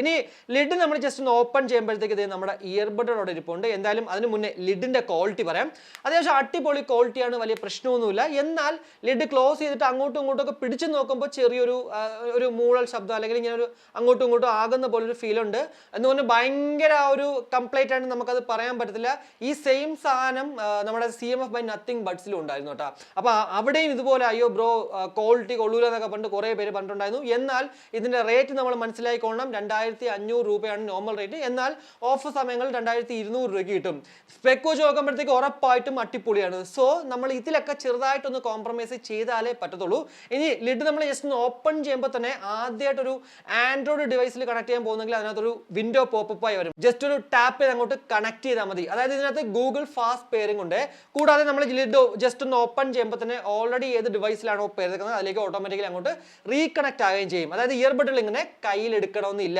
ഇനി ലിഡ് നമ്മൾ ജസ്റ്റ് ഒന്ന് ഓപ്പൺ ചെയ്യുമ്പോഴത്തേക്ക് ഇത് നമ്മുടെ ഇയർബഡോടെ ഇരിപ്പുണ്ട്. എന്തായാലും അതിന് മുന്നേ ലിഡിന്റെ ക്വാളിറ്റി പറയാം. അത്യാവശ്യം അടിപൊളി ക്വാളിറ്റിയാണ്, വലിയ പ്രശ്നമൊന്നുമില്ല. എന്നാൽ ലിഡ് ക്ലോസ് ചെയ്തിട്ട് അങ്ങോട്ടും ഇങ്ങോട്ടും ഒക്കെ പിടിച്ചു നോക്കുമ്പോൾ ചെറിയൊരു ഒരു മൂളൽ ശബ്ദം അല്ലെങ്കിൽ ഇങ്ങനെ ഒരു അങ്ങോട്ടും ഇങ്ങോട്ടും ആകുന്ന പോലൊരു ഫീൽ ഉണ്ട്. എന്ന് പറഞ്ഞാൽ ഭയങ്കര ഒരു കംപ്ലൈന്റ് ആയിട്ട് നമുക്കത് പറയാൻ പറ്റത്തില്ല. ഈ സെയിം സാധനം നമ്മുടെ CMF by Nothing ബഡ്സിലും ഉണ്ടായിരുന്നു കേട്ടോ. അപ്പോൾ അവിടെയും ഇതുപോലെ അയ്യോ ബ്രോ ക്വാളിറ്റി കൊള്ളൂല എന്നൊക്കെ പറഞ്ഞിട്ട് കുറേ പേര് പറഞ്ഞിട്ടുണ്ടായിരുന്നു. എന്നാൽ ഇതിന്റെ റേറ്റ് നമ്മൾ മനസ്സിലാക്കിക്കൊള്ളണം. 2500 രൂപയാണ് നോർമൽ റേറ്റ്. എന്നാൽ ഓഫർ സമയങ്ങളിൽ 2200 രൂപയ്ക്ക് കിട്ടും. സ്പെക്ക് വെച്ച് നോക്കുമ്പോഴത്തേക്ക് ഉറപ്പായിട്ടും അടിപൊളിയാണ്. സോ നമ്മൾ ഇതിലൊക്കെ ചെറുതായിട്ടൊന്ന് കോംപ്രമൈസ് ചെയ്താലേ പറ്റത്തുള്ളൂ. ഇനി ലിഡ് നമ്മൾ ജസ്റ്റ് ഒന്ന് ഓപ്പൺ ചെയ്യുമ്പോൾ തന്നെ ആദ്യമായിട്ടൊരു ആൻഡ്രോയിഡ് ഡിവൈസിൽ കണക്ട് ചെയ്യാൻ പോകുന്നെങ്കിൽ അതിനകത്തൊരു വിൻഡോ പോപ്പപ്പ് ആയി വരും. ജസ്റ്റ് ഒരു ടാപ്പ് ചെയ്ത് അങ്ങോട്ട് കണക്ട് ചെയ്താൽ മതി. അതായത് ഇതിനകത്ത് ഗൂഗിൾ ഫാസ്റ്റ് പെയറിംഗ് ഉണ്ട്. കൂടാതെ നമ്മൾ ലിഡ് ജസ്റ്റ് ഒന്ന് ഓപ്പൺ ചെയ്യുമ്പോൾ തന്നെ ഓൾറെഡി ഏത് ഡിവൈസിലാണോ പെയർ ചെയ്തിരിക്കുന്നത് അതിലേക്ക് ഓട്ടോമാറ്റിക്കലി അങ്ങോട്ട് റീകണക്ട് ആവുകയും ചെയ്യും. അതായത് ഇയർബഡിൽ ഇങ്ങനെ കയ്യിൽ എടുക്കണമെന്നില്ല.